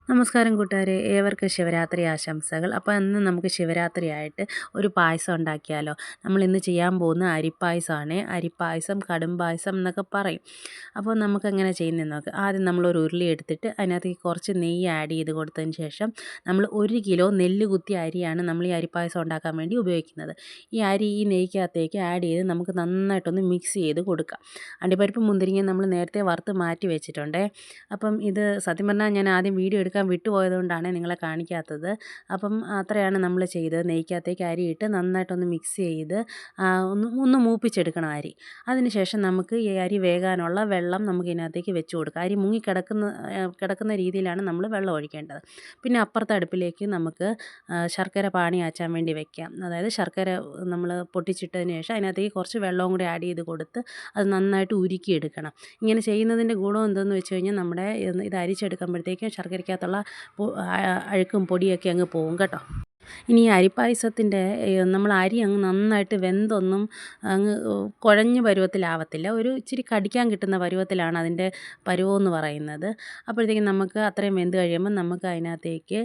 നമസ്കാരം കൂട്ടുകാരെ, ഏവർക്കും ശിവരാത്രി ആശംസകൾ. അപ്പോൾ ഇന്ന് നമുക്ക് ശിവരാത്രിയായിട്ട് ഒരു പായസം ഉണ്ടാക്കിയാലോ. നമ്മളിന്ന് ചെയ്യാൻ പോകുന്ന അരിപ്പായസമാണ്. അരിപ്പായസം, കടും പായസം എന്നൊക്കെ പറയും. അപ്പോൾ നമുക്കെങ്ങനെ ചെയ്യുന്നതെന്ന് നോക്കാം. ആദ്യം നമ്മളൊരു ഉരുളി എടുത്തിട്ട് അതിനകത്തേക്ക് കുറച്ച് നെയ്യ് ആഡ് ചെയ്ത് കൊടുത്തതിന് ശേഷം നമ്മൾ 1 കിലോ നെല്ല് കുത്തിയ അരിയാണ് നമ്മൾ ഈ അരിപ്പായസം ഉണ്ടാക്കാൻ വേണ്ടി ഉപയോഗിക്കുന്നത്. ഈ അരി ഈ നെയ്ക്കകത്തേക്ക് ആഡ് ചെയ്ത് നമുക്ക് നന്നായിട്ടൊന്ന് മിക്സ് ചെയ്ത് കൊടുക്കാം. അണ്ടിപ്പരിപ്പ് മുന്തിരിങ്ങ നമ്മൾ നേരത്തെ വറുത്ത് മാറ്റി വെച്ചിട്ടുണ്ടേ. അപ്പം ഇത് സത്യം പറഞ്ഞാൽ ഞാൻ ആദ്യം വീഡിയോ എടുക്കാൻ വിട്ടുപോയതുകൊണ്ടാണ് നിങ്ങളെ കാണിക്കാത്തത്. അപ്പം അത്രയാണ് നമ്മൾ ചെയ്തത്. നെയ്ക്കകത്തേക്ക് അരിയിട്ട് നന്നായിട്ടൊന്ന് മിക്സ് ചെയ്ത് ഒന്ന് മൂപ്പിച്ചെടുക്കണം അരി. അതിനുശേഷം നമുക്ക് ഈ അരി വേകാനുള്ള വെള്ളം നമുക്ക് ഇതിനകത്തേക്ക് വെച്ച് കൊടുക്കാം. അരി മുങ്ങി കിടക്കുന്ന രീതിയിലാണ് നമ്മൾ വെള്ളം ഒഴിക്കേണ്ടത്. പിന്നെ അപ്പുറത്തെ അടുപ്പിലേക്ക് നമുക്ക് ശർക്കര പാനി കാച്ചാൻ വേണ്ടി വെക്കാം. അതായത് ശർക്കര നമ്മൾ പൊട്ടിച്ചിട്ടതിന് ശേഷം അതിനകത്തേക്ക് കുറച്ച് വെള്ളവും കൂടി ആഡ് ചെയ്ത് കൊടുത്ത് അത് നന്നായിട്ട് ഉരുക്കിയെടുക്കണം. ഇങ്ങനെ ചെയ്യുന്നതിൻ്റെ ഗുണം എന്തെന്ന് വെച്ച് കഴിഞ്ഞാൽ നമ്മുടെ ഇത് അരിച്ചെടുക്കുമ്പോഴത്തേക്കും ശർക്കരയ്ക്കകത്തുള്ള അഴുക്കും പൊടിയൊക്കെ അങ്ങ് പോകും കേട്ടോ. ഇനി ഈ അരിപ്പായസത്തിൻ്റെ നമ്മൾ അരി അങ്ങ് നന്നായിട്ട് വെന്തൊന്നും അങ്ങ് കുഴഞ്ഞ പരുവത്തിലാവത്തില്ല. ഒരു ഇച്ചിരി കടിക്കാൻ കിട്ടുന്ന പരുവത്തിലാണ് അതിൻ്റെ പരുവമെന്ന് പറയുന്നത്. അപ്പോഴത്തേക്കും നമുക്ക് അത്രയും വെന്ത് കഴിയുമ്പോൾ നമുക്ക് അതിനകത്തേക്ക്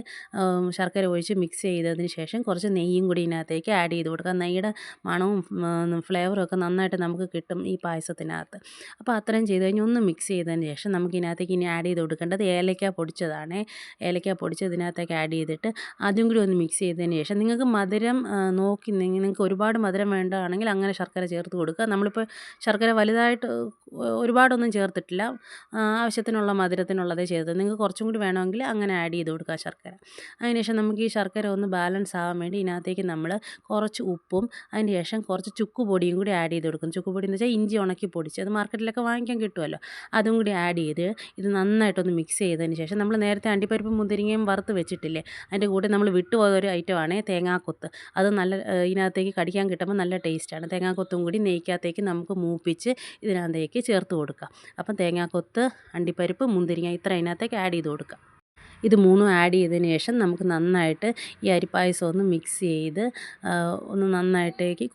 ശർക്കര ഒഴിച്ച് മിക്സ് ചെയ്തതിന് ശേഷം കുറച്ച് നെയ്യും കൂടി ഇതിനകത്തേക്ക് ആഡ് ചെയ്ത് കൊടുക്കാം. നെയ്യുടെ മണവും ഫ്ലേവറും ഒക്കെ നന്നായിട്ട് നമുക്ക് കിട്ടും ഈ പായസത്തിനകത്ത്. അപ്പോൾ അത്രയും ചെയ്ത് കഴിഞ്ഞ് ഒന്ന് മിക്സ് ചെയ്തതിന് ശേഷം നമുക്ക് ഇതിനകത്തേക്ക് ഇനി ആഡ് ചെയ്ത് കൊടുക്കേണ്ടത് ഏലക്ക പൊടിച്ചതാണ്. ഏലക്ക പൊടിച്ചത് ഇതിനകത്തേക്ക് ആഡ് ചെയ്തിട്ട് അതും കൂടി ഒന്ന് മിക്സ് ചെയ്തതിന് ശേഷം നിങ്ങൾക്ക് മധുരം നോക്കി നിങ്ങൾക്ക് ഒരുപാട് മധുരം വേണ്ടതാണെങ്കിൽ അങ്ങനെ ശർക്കര ചേർത്ത് കൊടുക്കുക. നമ്മളിപ്പോൾ ശർക്കര വലുതായിട്ട് ഒരുപാടൊന്നും ചേർത്തിട്ടില്ല. ആവശ്യത്തിനുള്ള മധുരത്തിനുള്ളതേ ചേർത്ത്. നിങ്ങൾക്ക് കുറച്ചും കൂടി വേണമെങ്കിൽ അങ്ങനെ ആഡ് ചെയ്ത് കൊടുക്കുക ശർക്കര. അതിനുശേഷം നമുക്ക് ഈ ശർക്കര ഒന്ന് ബാലൻസ് ആവാൻ വേണ്ടി ഇതിനകത്തേക്ക് നമ്മൾ കുറച്ച് ഉപ്പും അതിന് ശേഷം കുറച്ച് ചുക്ക് പൊടിയും കൂടി ആഡ് ചെയ്ത് കൊടുക്കും. ചുക്ക് പൊടി എന്ന് വെച്ചാൽ ഇഞ്ചി ഉണക്കി പൊടിച്ച്, അത് മാർക്കറ്റിലൊക്കെ വാങ്ങിക്കാൻ കിട്ടുമല്ലോ. അതും കൂടി ആഡ് ചെയ്ത് ഇത് നന്നായിട്ടൊന്ന് മിക്സ് ചെയ്തതിന് ശേഷം നമ്മൾ നേരത്തെ അണ്ടിപ്പരിപ്പ് മുന്തിരിങ്ങയും വറുത്ത് വെച്ചിട്ടില്ലേ, അതിൻ്റെ കൂടെ നമ്മൾ വിട്ടുപോയൊരു ഐറ്റമാണ് തേങ്ങാക്കൊത്ത്. അത് നല്ല ഇതിനകത്തേക്ക് കടിക്കാൻ കിട്ടുമ്പോൾ നല്ല ടേസ്റ്റാണ്. തേങ്ങാക്കൊത്തും കൂടി നെയ്ക്കകത്തേക്ക് നമുക്ക് മൂപ്പിച്ച് ഇതിനകത്തേക്ക് ചേർത്ത് കൊടുക്കാം. അപ്പം തേങ്ങാക്കൊത്ത്, അണ്ടിപ്പരിപ്പ്, മുന്തിരിങ്ങ ഇത്ര അതിനകത്തേക്ക് ആഡ് ചെയ്ത് കൊടുക്കാം. ഇത് മൂന്നും ആഡ് ചെയ്തതിന് ശേഷം നമുക്ക് നന്നായിട്ട് ഈ അരിപ്പായസം ഒന്ന് മിക്സ് ചെയ്ത് ഒന്ന് നന്നായിട്ടേക്ക്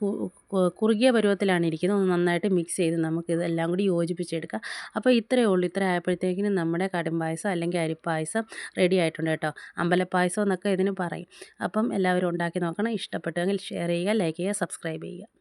കുറുകിയ പരുവത്തിലാണ് ഇരിക്കുന്നത്. ഒന്ന് നന്നായിട്ട് മിക്സ് ചെയ്ത് നമുക്കിതെല്ലാം കൂടി യോജിപ്പിച്ചെടുക്കാം. അപ്പോൾ ഇത്രയേ ഉള്ളൂ. ഇത്ര ആയപ്പോഴത്തേക്കിനും നമ്മുടെ കടും പായസം അല്ലെങ്കിൽ അരിപ്പായസം റെഡി ആയിട്ടുണ്ട് കേട്ടോ. അമ്പലപ്പായസം എന്നൊക്കെ ഇതിന് പറയും. അപ്പം എല്ലാവരും ഉണ്ടാക്കി നോക്കണം. ഇഷ്ടപ്പെട്ടുവെങ്കിൽ ഷെയർ ചെയ്യുക, ലൈക്ക് ചെയ്യുക, സബ്സ്ക്രൈബ് ചെയ്യുക.